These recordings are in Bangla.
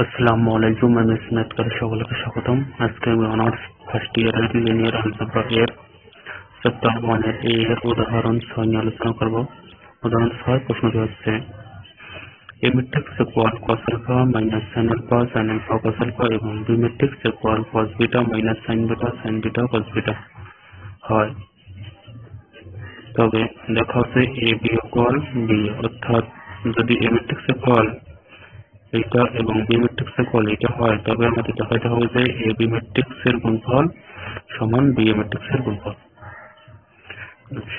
আসসালামু আলাইকুম, আমি স্মিথ করে সকলকে স্বাগতম। আজকে আমি অনার্স ফার্স্ট ইয়ারের লিনিয়ার অলজেব্রা এর চ্যাপ্টার 1 এর উদাহরণ 6 নিয়ে আলোচনা করব। উদাহরণ 6 প্রশ্নটি হচ্ছে a matrix equal cos alpha minus sin alpha sin alpha cos alpha এবং b matrix equal cos beta minus sin beta sin beta cos beta হয়, তবে দেখা হচ্ছে a b equal b, অর্থাৎ যদি a matrix equal এইটা এবং বি ম্যাট্রিক্স এর কল এটা হয়, তবে আমাদের দেখাতে হবে যে এ বি ম্যাট্রিক্স এর গুণফল সমান বি এ ম্যাট্রিক্স এর গুণফল।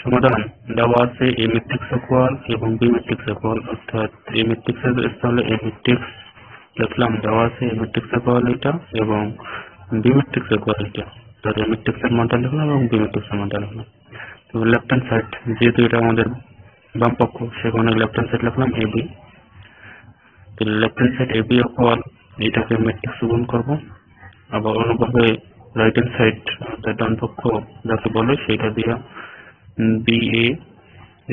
সমাধান দেওয়া আছে এ ম্যাট্রিক্স ইকুয়াল এবং বি ম্যাট্রিক্স ইকুয়াল, অর্থাৎ এ ম্যাট্রিক্স এর স্থানে এ ম্যাট্রিক্স লিখলাম, দেওয়া আছে এ ম্যাট্রিক্স ইকুয়াল এটা এবং বি ম্যাট্রিক্স ইকুয়াল এটা, তাহলে এ ম্যাট্রিক্স এর মানটা লিখলাম এবং বি ম্যাট্রিক্স এর মানটা লিখলাম। তো লেফট হ্যান্ড সাইড যেহেতু এটা আমাদের বাম পক্ষ, সেখানে লেফট হ্যান্ড সাইড লিখলাম এ বি। তো left hand side A B equal এটাকে ম্যাট্রিক্স গুণ করব, আবার অনুভাবে রাইট হ্যান্ড সাইড ডান পক্ষ যাকে বলে সেটা দিয়ে বি এ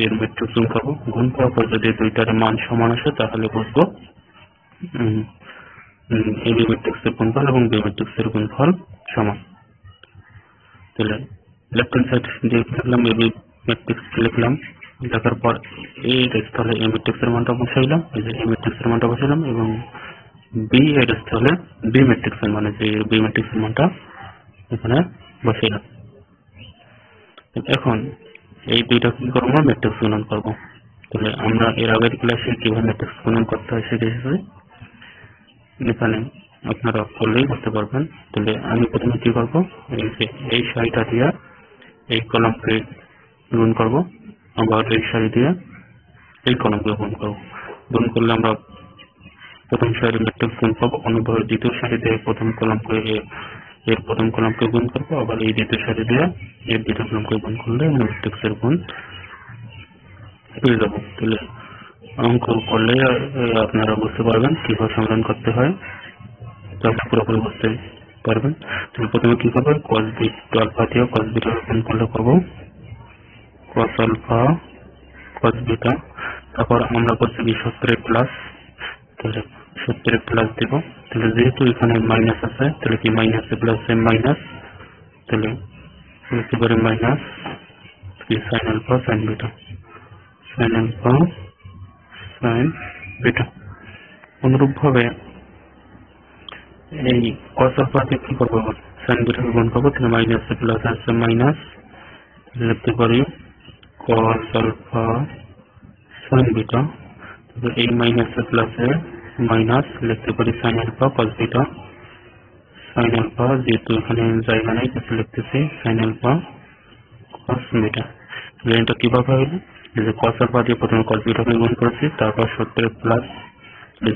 এর ম্যাট্রিক্স গুণ করব। গুণ করার পর যদি দুইটার মান সমান আসে তাহলে বুঝবো এ বি ম্যাট্রিক্স এর গুণফল এবং বি ম্যাট্রিক্স এর গুণফল সমান। তাহলে লেফট হ্যান্ড সাইড দিয়ে লিখলাম এ বি ম্যাট্রিক্স লিখলাম, লেখার পর এর স্থলে এ ম্যাট্রিক্স এর মানটা বসাইলাম, এই যে এ ম্যাট্রিক্স এর মানটা বসাইলাম এবং বি এর স্থলে বি ম্যাট্রিক্স এর মানে যে বি ম্যাট্রিক্স এর মানটা এখানে বসাইলাম। এখন এই দুইটা কি করবো, ম্যাট্রিক্স গুণন করব। তাহলে আমরা এর আগের ক্লাসে কিভাবে ম্যাট্রিক্স গুণন করতে হয় শিখেছি, এখানে আপনারা করলেই করতে পারবেন। তাহলে আমি প্রথমে কি করবো, এই যে এই সারিটা দিয়ে এই কলামকে গুণ করব, আবার এই সারি দিয়ে এই কলামকে গুণ করব। গুণ করলে আমরা প্রথম সারি ম্যাট্রিক্স গুণ পাবো, অনুভাবে দ্বিতীয় সারি দিয়ে প্রথম কলামকে এর প্রথম কলামকে গুণ করবো, আবার এই দ্বিতীয় সারি দিয়ে এর দ্বিতীয় কলামকে গুণ করলে আমরা ম্যাট্রিক্স এর গুণ পেয়ে যাবো। তাহলে অঙ্ক করলে আপনারা বুঝতে পারবেন কিভাবে সমাধান করতে হয়, তারপর পুরোপুরি বুঝতে পারবেন। তাহলে প্রথমে কি করবো, cos beta alpha দিয়ে cos beta গুণ করলে পাবো cos alpha cos beta, তারপর আমরা করছি কি 70 প্লাস, তাহলে 70 প্লাস দিব। তাহলে যেহেতু এখানে মাইনাস আছে, তাহলে কি মাইনাস প্লাস মাইনাস, তাহলে লিখতে পারি মাইনাস কি sin alpha sin beta sin alpha sin beta। অনুরূপ ভাবে এই cos alpha তে কি করবো, sin beta কে গুণ করবো, তাহলে মাইনাস প্লাস আছে মাইনাস, লিখতে পারি cos alpha sin beta। এই মাইনাস প্লাসে মাইনাস, লিখতে পারি sin alpha cos beta sin alpha, যেহেতু এখানে জায়গা নাই কিছু লিখতেছি sin alpha cos beta। এটা কিভাবে হইল, যে cos alpha দিয়ে প্রথমে cos beta কে গুণ করেছি, তারপর 70 প্লাস,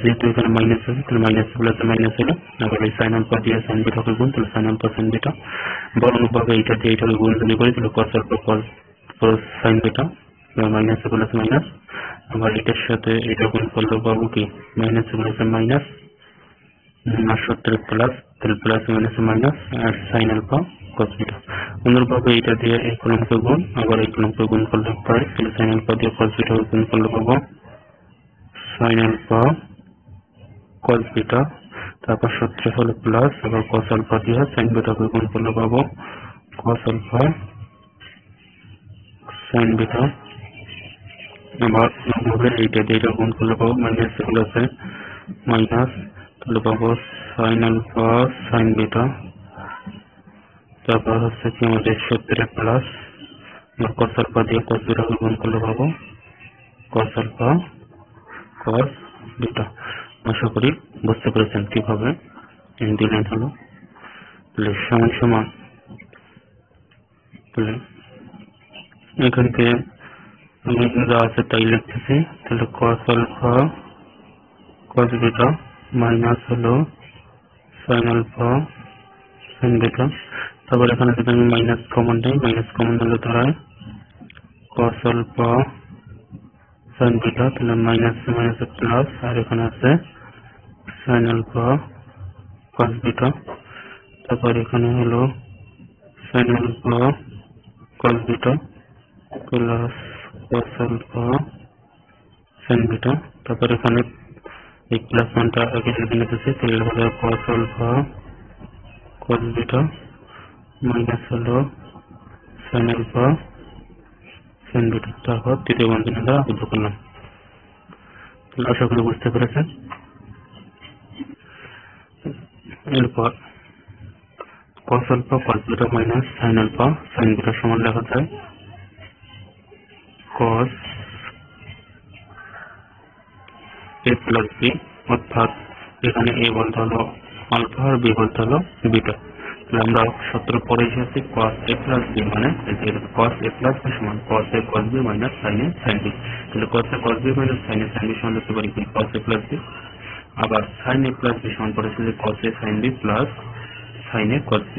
যেহেতু এখানে মাইনাস আছে তাহলে মাইনাস প্লাস মাইনাস হলো, আবার এই sin alpha দিয়ে sin beta কে গুণ, তাহলে sin alpha sin beta। বর্ণভাবে এইটা দিয়ে এইটাকে গুণ যদি করি তাহলে cos alpha cos sin beta, minus plus minus, আবার এটার সাথে এটা গুণ করলে পাবো কি মাইনাস প্লাস মাইনাস 70 প্লাস, তাহলে প্লাস মাইনাস মাইনাস আর sin alpha cos beta। অনুরূপভাবে এটা দিয়ে এই কলমকে গুণ, আবার এই কলমকে গুণ করলে পাই, তাহলে sin alpha দিয়ে cos beta গুণ করলে পাবো sin alpha cos beta, তারপর 70 হলো প্লাস, আবার cos alpha দিয়ে sin beta কে গুণ করলে পাবো cos alpha sin beta। আবার এইটা দিয়ে এটা গুণ করলে পাবো মাইনাস প্লাসে মাইনাস, তাহলে পাবো sin alpha sin beta। তারপর হচ্ছে কি আমাদের 70 প্লাস, cos alpha দিয়ে cos beta কে গুণ করলে পাবো cos alpha cos beta। আশা করি বুঝতে পেরেছেন কিভাবে দুই লাইন হলো। তাহলে সমান সমান, তাহলে এখান থেকে আমি যা আছে তাই লিখতেছি, তাহলে cos alpha cos beta minus হলো sin alpha sin beta। তারপর এখানে যদি আমি মাইনাস কমন দিই, মাইনাস কমন দিলে দাঁড়ায় cos alpha sin beta, তাহলে মাইনাস মাইনাস প্লাস, আর এখানে আছে sin alpha cos beta। তারপর এখানে হলো sin alpha cos beta plus cos alpha sin beta। তারপর এখানে এই প্লাস ওয়ানটা আগে লিখে নিতেছি, তাহলে লেখা যায় cos alpha cos beta minus হলো সাইন আলফা সাইন বিটা, তারপর তৃতীয় বন্ধনী দ্বারা আবদ্ধ করলাম। আশা করি বুঝতে পেরেছেন। এরপর cos alpha cos beta minus sin alpha sin beta সমান লেখা যায় cos a plus b, অর্থাৎ এখানে a বলতে হলো আলফা আর b বলতে হলো বিটা। তাহলে আমরা সূত্র পড়ে এসেছি cos a plus b মানে cos a plus b সমান cos a cos b minus sin a sin b। তাহলে cos a cos b minus sin a sin b সমান লিখতে পারি cos a plus b। আবার sin a plus b সমান পড়েছে যে cos a sin b plus sin a cos b।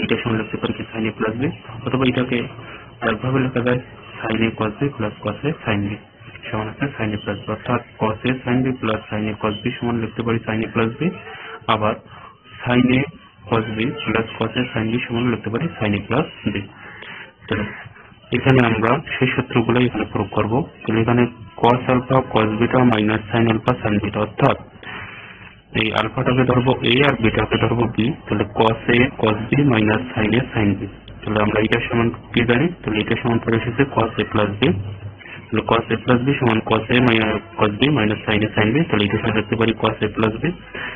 এটা সমান লিখতে পারি sin a plus b, অথবা এটাকে আরেকভাবে লেখা যায় sin a cos b plus cos a sin b সমান আছে sin a plus b, অর্থাৎ cos a sin b plus sin a cos b সমান লিখতে পারি sin a plus b। আবার sin a cos b plus cos a sin b সমান লিখতে পারি sin a plus b। তাহলে এখানে আমরা সেই সূত্রগুলো এখানে প্রয়োগ করব। তাহলে এখানে cos alpha cos beta minus sin alpha sin beta, অর্থাৎ এই আলফাটাকে ধরবো a আর বিটাকে ধরবো b, তাহলে cos a cos b minus sin a sin b। তাহলে আমরা এটা সমান কি জানি, তাহলে এটা সমান পড়ে এসেছে cos a plus b, তাহলে cos a plus b সমান cos a cos b minus sin a sin b। তাহলে এটা সমান লিখতে পারি cos a plus b।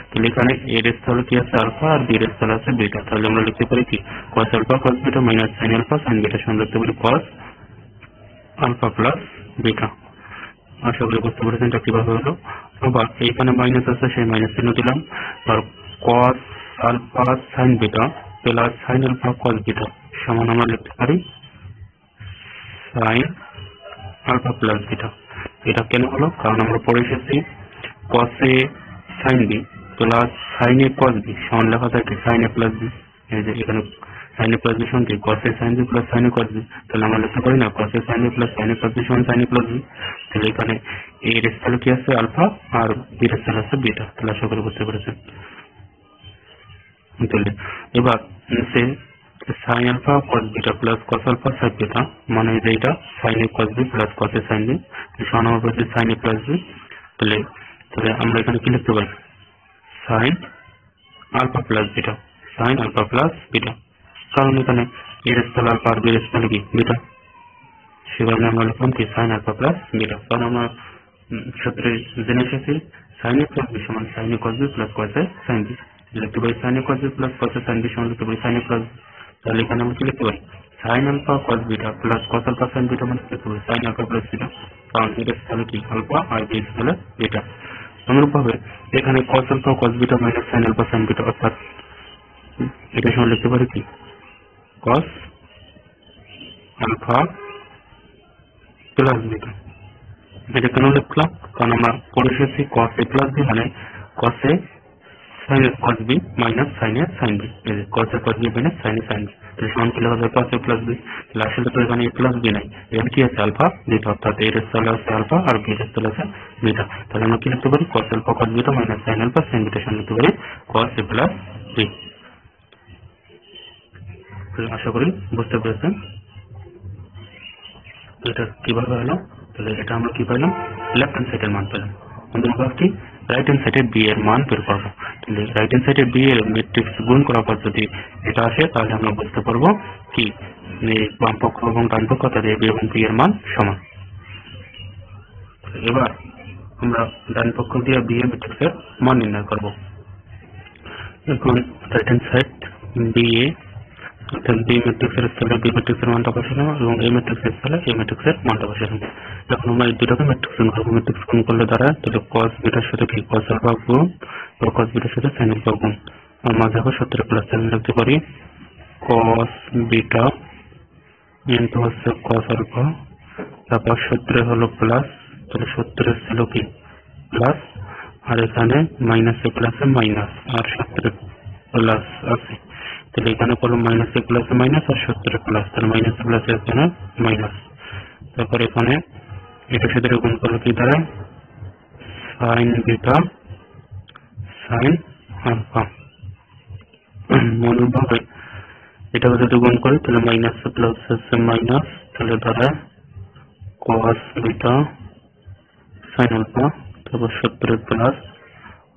তাহলে এখানে a এর স্থলে কি আছে আলফা আর b এর স্থলে আছে বিটা, তাহলে আমরা লিখতে পারি কি cos alpha cos beta minus sin alpha sin beta সমান লিখতে পারি cos alpha plus beta। আশা করি বুঝতে পেরেছেন এটা কিভাবে হলো। আবার এইখানে মাইনাস আছে, সেই মাইনাস চিহ্ন দিলাম, আর cos alpha sin beta plus sin alpha cos beta সমান আমরা লিখতে পারি sin alpha plus beta। এটা কেন হলো, কারণ আমরা পড়ে এসেছি cos a sin b plus sin a cos b সমান লেখা যায় sin a plus b। এই যে এখানে sin a plus b সমান cos a sin b plus sin a cos b, তাহলে আমরা লিখতে পারি না cos a sin a plus sin a cos b সমান sin a plus b। তাহলে এখানে a এর স্থলে কি আছে আলফা আর b এর স্থলে আছে বিটা। তাহলে আশা করি বুঝতে পেরেছেন। তাহলে এবার নিচে sin alpha cos beta plus cos alpha sin beta মানে যে এটা sin a cos b plus cos a sin b সমান আমরা পাচ্ছি sin a plus b। তাহলে আমরা এখানে কি লিখতে পারি sin alpha plus beta sin alpha plus beta, কারণ এখানে এর স্থলে আলফা আর বি এর স্থলে কি বিটা, সে কারণে আমরা লিখলাম কি sin alpha plus beta। কারণ আমরা সূত্রে জেনে এসেছি sin a plus b সমান sin a cos b plus cos a sin b, লিখতে পারি sin a cos b plus cos a sin b সমান লিখতে পারি sin a plus b। তাহলে এখানে আমরা কি লিখতে পারি sin alpha cos beta plus cos alpha sin beta মানে লিখতে পারি sin alpha plus beta, কারণ এর স্থলে কি আলফা আর বি এর স্থলে বিটা। অনুরূপভাবে এখানে cos alpha cos beta minus sin alpha sin beta, অর্থাৎ এটা সমান লিখতে পারি কি cos alpha plus beta। এটা কেন লিখলাম, কারণ আমরা পড়ে এসেছি cos a plus b মানে cos a sin a cos b minus sin a sin b, cos a cos b minus sin a sin b। তাহলে সমান কি লেখা যায় cos a plus b। তাহলে আসলে তো এখানে a plus b নাই, এখানে কি আছে আলফা বিটা, অর্থাৎ এর স্থলে আছে আলফা আর বি এর স্থলে আছে বিটা। তাহলে আমরা কি লিখতে পারি cos alpha cos beta minus sin alpha sin beta সমান লিখতে পারি cos a plus b। আশা করি বুঝতে পেরেছেন এটা কিভাবে হলো। তাহলে এটা আমরা কি পাইলাম লেফট হ্যান্ড সাইডের মান পেলাম। অনুরূপভাবে কি রাইট হ্যান্ড সাইডে বি এর মান বের করবো। তাহলে রাইট হ্যান্ড সাইডে বি এর ম্যাট্রিক্স গুণ করার পর যদি এটা আসে তাহলে আমরা বুঝতে পারবো কি বাম পক্ষ এবং ডান পক্ষ তাদের বি এবং বি এর মান সমান। এবার আমরা ডান পক্ষ দিয়ে বি এর ম্যাট্রিক্সের মান নির্ণয় করব। এখন right hand side B A অর্থাৎ বি ম্যাট্রিক্সের স্থলে বি ম্যাট্রিক্সের মানটা বসালাম এবং এ ম্যাট্রিক্সের স্থলে এ ম্যাট্রিক্সের মানটা বসালাম। যখন আমরা এই দুটাকে ম্যাট্রিক্স গুণ করবো, ম্যাট্রিক্স গুণ করলে দাঁড়ায় তাহলে cos বিটার সাথে কি cos alpha গুণ cos বিটার সাথে sin alpha গুণ, আর মাঝে আবার সূত্রে প্লাস সাইন লিখতে পারি cos বিটা ইনটু হচ্ছে cos alpha, তারপর সূত্রে হলো প্লাস, তাহলে সূত্রে ছিল কি প্লাস আর এখানে মাইনাস এ প্লাসে মাইনাস আর সূত্রে প্লাস আছে। তাহলে এখানে করলো মাইনাস এ প্লাসে মাইনাস আর সূত্রে প্লাস, তাহলে মাইনাস এ প্লাসে এখানে মাইনাস, তারপর এখানে এটার সাথে গুণ করলে কি দাঁড়ায় sin বিটা sin alpha। অনুরূপভাবে এটাকে যদি গুণ করি তাহলে মাইনাস এ প্লাস হচ্ছে মাইনাস, তাহলে দাঁড়ায় cos বিটা sin alpha। তারপর 70 প্লাস,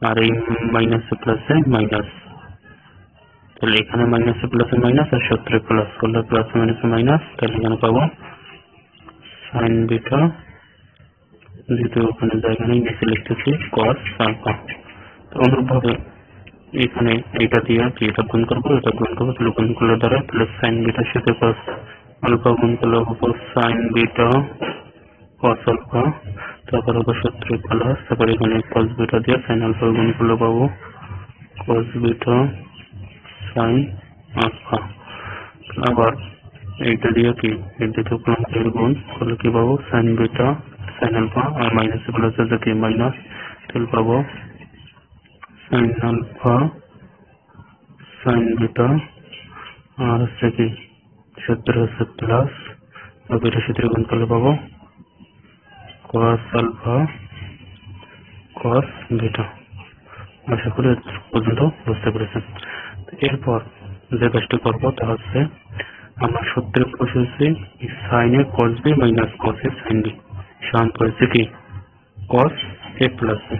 আর এই মাইনাসে প্লাসে মাইনাস, তাহলে এখানে মাইনাসে প্লাসে মাইনাস, আর 70 প্লাস করলে প্লাস মাইনাসে মাইনাস, তাহলে এখানে পাবো সাইন বিটা, যেহেতু ওখানে জায়গা নেই নিচে লিখতেছি কস আলফা। তো অনুরূপভাবে এখানে এটা দিয়ে এটা গুণ করবো, তাহলে গুণ করলে দ্বারা তাহলে সাইন বিটার সাথে কস আলফা গুণ করলে হবে সাইন বিটা কস আলফা, তারপর হবে 70 প্লাস, তারপর এখানে কস বিটা দিয়ে সাইন আলফা গুণ করলে পাবো কস বিটা সাইন আলফা। আবার এইটা দিয়ে কি এই দুটো ক্রমের গুণ করলে কি পাবো সাইন বিটা সাইন আলফা, আর মাইনাস প্লাস আছে কি মাইনাস, তাহলে পাবো সাইন আলফা সাইন বিটা, আর হচ্ছে কি 70 হচ্ছে প্লাস, আর বিটার সাথে গুণ করলে পাবো কস আলফা কস বিটা। আশা করি পর্যন্ত বুঝতে পেরেছেন। এরপর যে কাজটি করবো তা হচ্ছে আমরা সূত্রে বসেছি সাইন এ কস বি মাইনাস কস এ সাইন বি সমান করেছে কি কস এ প্লাস এ।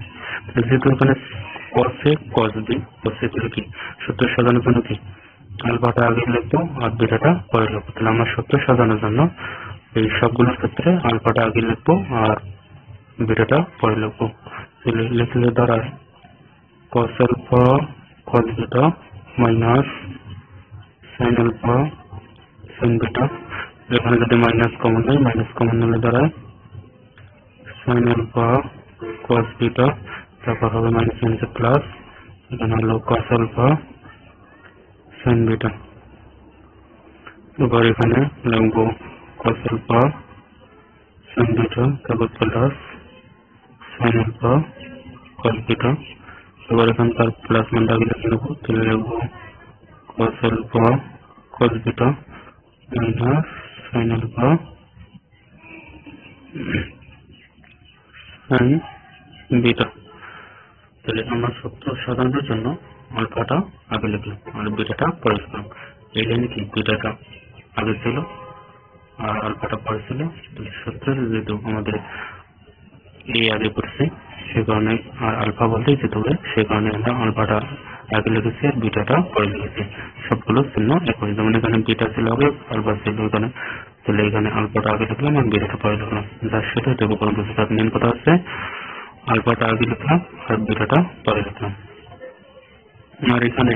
যেহেতু এখানে কস এ কস বি, কস এ কি সূত্র সাজানোর জন্য কি আলফাটা আগে লিখবো আর বিটাটা পরে লিখবো। তাহলে আমরা সূত্র সাজানোর জন্য এই সবগুলোর ক্ষেত্রে আলফাটা আগে লিখবো আর বিটাটা পরে লিখবো। লিখলে দাঁড়ায় cos alpha cos beta minus sin alpha sin beta, এখানে যদি মাইনাস কমন হয় মাইনাস কমন হলে দাঁড়ায় sin alpha cos beta, তারপর হবে মাইনাস মাইনাস প্লাস, এখানে হলো cos alpha sin beta। এবার এখানে লিখবো cos alpha sin beta, তারপর plus sin alpha cos beta। এবার এখানকার প্লাস মানটা আগে লিখে নেবো, তাহলে লিখবো cos alpha cos beta minus sin alpha sin beta। তাহলে আমরা সূত্র সাজানোর জন্য আলফাটা আগে লিখলাম আর বিটাটা পরে লিখলাম। এই লাইনে কি বিটাটা আগে ছিল আর আলফাটা পরে ছিল, সূত্রের যেহেতু আমাদের এই আগে পড়ছে সে কারণে, আর আলফা বলতেই যেতে হবে সে কারণে আমরা আলফাটা আগে লিখেছি আর বিটাটা পরে লিখেছি। সবগুলো চিহ্ন একই, যেমন এখানে বিটা ছিল আগে আলফা ছিল এখানে, তাহলে এখানে আলফাটা আগে লিখলাম আর বিটাটা পরে লিখলাম, যার সাথে এটুকু করে বুঝতে পারবেন। মেন কথা হচ্ছে আলফাটা আগে লিখলাম আর বিটাটা পরে লিখলাম। আর এখানে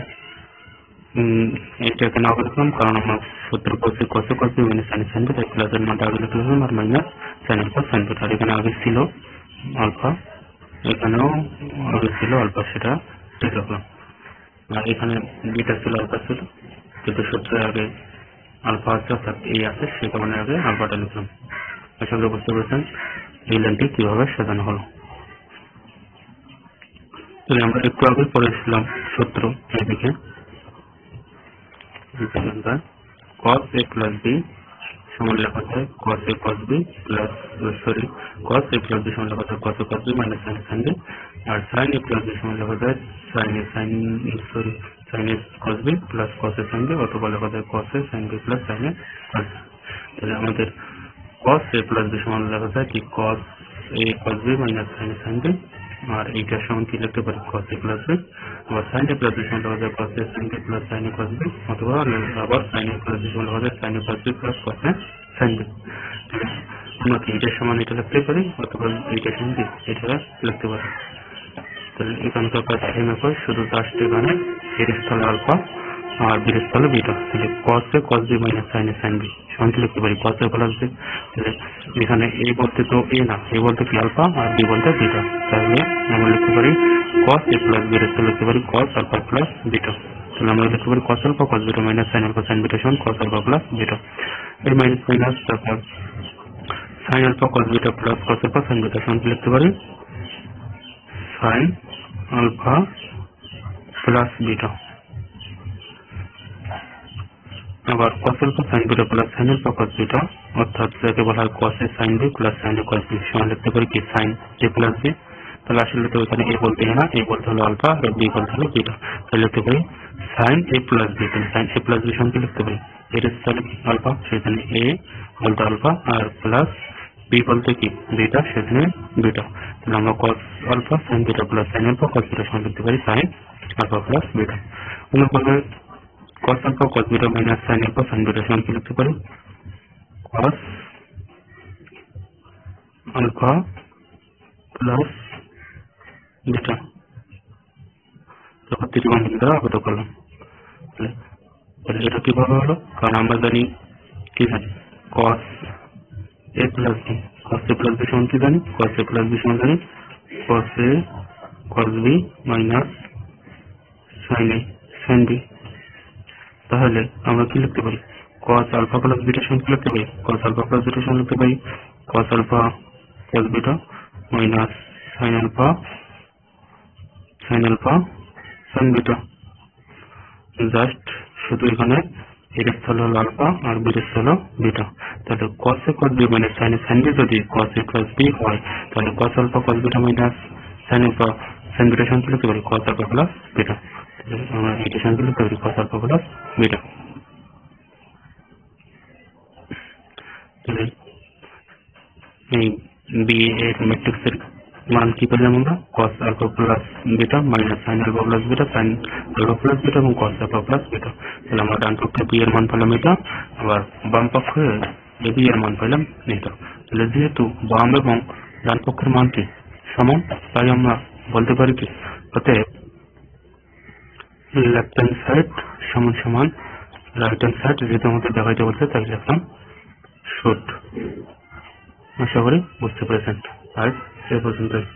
এটা কেন আগে লিখলাম কারণ আমরা সূত্র করছি কসে কসে মাইনাস সাইন সাইন বিটা, প্লাসের মানটা আগে লিখলাম আর minus sine alpha sine beta. আর এখানে আগে ছিল আলফা, এখানেও আগে ছিল আলফা, সেটা লিখলাম। আর এখানে বিটা ছিল আলফা ছিল, কিন্তু সূত্রের আগে আলফা আছে অর্থাৎ এই আছে সে কারণে আগে আলফাটা লিখলাম। আশা করি বুঝতে পেরেছেন এই লাইনটি কিভাবে সাজানো হলো। তাহলে আমরা একটু আগে পড়েছিলাম সূত্র এদিকে cos a plus b সমান লেখা যায় cos a cos b plus cos a plus b সমান লেখা যায় cos a cos b minus sin sin b, আর sin a plus b সমান লেখা যায় sin a cos b plus cos a sin b, অথবা লেখা যায় cos a sin b plus sin a cos b। তাহলে আমাদের cos a plus b সমান লেখা যায় কি cos a cos b minus sin a sin b, আর এইটার সমান কি লিখতে পারি cos a plus b, আবার sin a plus b সমান লেখা যায় cos a sin b plus sin a cos b, অথবা আবার sin a plus b সমান লেখা যায় sin a cos b plus cos a sin b। আমরা কি এইটার সমান এটা লিখতে পারি অথবা এইটার সমান এটা লিখতে পারি। তাহলে এখানকার কাজ সেম একই, শুধু জাস্ট এখানে এর স্থলে আলফা আর বির স্থলে বিটা। তাহলে cos a cos b minus sin a sin b সমান কি লিখতে পারি cos a প্লাস b। তাহলে এখানে a বলতে তো a না, a বলতে কি আলফা আর b বলতে বিটা, তাহলে আমরা লিখতে পারি cos a প্লাস b এর স্থলে লিখতে পারি cos আলফা প্লাস বিটা। তাহলে আমরা লিখতে পারি cos alpha cos beta minus sin alpha sin beta সমান cos আলফা প্লাস বিটা। এই মাইনাস মাইনাস তারপর sin alpha cos beta plus cos alpha sin beta সমান কি লিখতে পারি sin আলফা প্লাস বিটা। আবার cos alpha sin beta plus sin alpha cos beta, অর্থাৎ যাকে বলা হয় cos a sin b plus sin a cos b সমান লিখতে পারি কি sin a প্লাস b। তাহলে আসলে তো এখানে a বলতে না, a বলতে হলো আলফা আর b বলতে হলো বিটা, তাহলে লিখতে পারি sin a প্লাস b। তাহলে sin a প্লাস b সমান কি লিখতে পারি এর স্থলে আলফা, সেখানে a বলতে আলফা আর প্লাস b বলতে কি বিটা, সেখানে বিটা। তাহলে আমরা cos alpha sin beta plus sin alpha cos beta সমান লিখতে পারি sin আলফা প্লাস বিটা। অনুক্রমে cos alpha cos beta minus sin alpha sin beta সমান কি লিখতে পারি cos আলফা প্লাস বিটা। যখন ত্রিকোণমিতি দ্বারা আহত করলাম, তাহলে এটা কিভাবে হলো? কারণ আমরা জানি কি জানি cos a plus b, cos a plus b সমান কি জানি cos a প্লাস b সমান জানি cos a cos b minus sin a sin b। তাহলে আমরা কি লিখতে পারি cos আলফা প্লাস বিটা সমান কি লিখতে পারি cos আলফা প্লাস বিটা সমান লিখতে পারি cos alpha cos beta minus sin alpha sin beta. Just শুধু এখানে এর স্থল হলো আলফা আর বির স্থল বিটা। তাহলে cos a cos b minus sin a sin b যদি cos a cos b হয়, তাহলে cos alpha cos beta minus sin alpha sin beta সমান কি লিখতে পারি cos আলফা প্লাস বিটা। তাহলে আমরা এটা সমান কি লিখতে পারি cos আলফা প্লাস বিটা। তাহলে এই বি এর ম্যাট্রিক্সের মান কি পেলাম আমরা cos alpha plus beta minus sin alpha plus beta sin alpha plus beta এবং cos আলফা প্লাস বিটা। তাহলে আমরা ডান পক্ষে বি এর মান পেলাম এটা, আবার বাম পক্ষে এ বি এর মান পেলাম এটা। তাহলে যেহেতু বাম এবং ডান পক্ষের মানটি সমান, তাই আমরা বলতে পারি কি অতএব লেফট হ্যান্ড সাইড সমান সমান রাইট হ্যান্ড সাইড, যেহেতু আমাদের দেখাইতে বলছে তাই লিখলাম শুড। আশা করি বুঝতে পেরেছেন। আজ এ পর্যন্তই।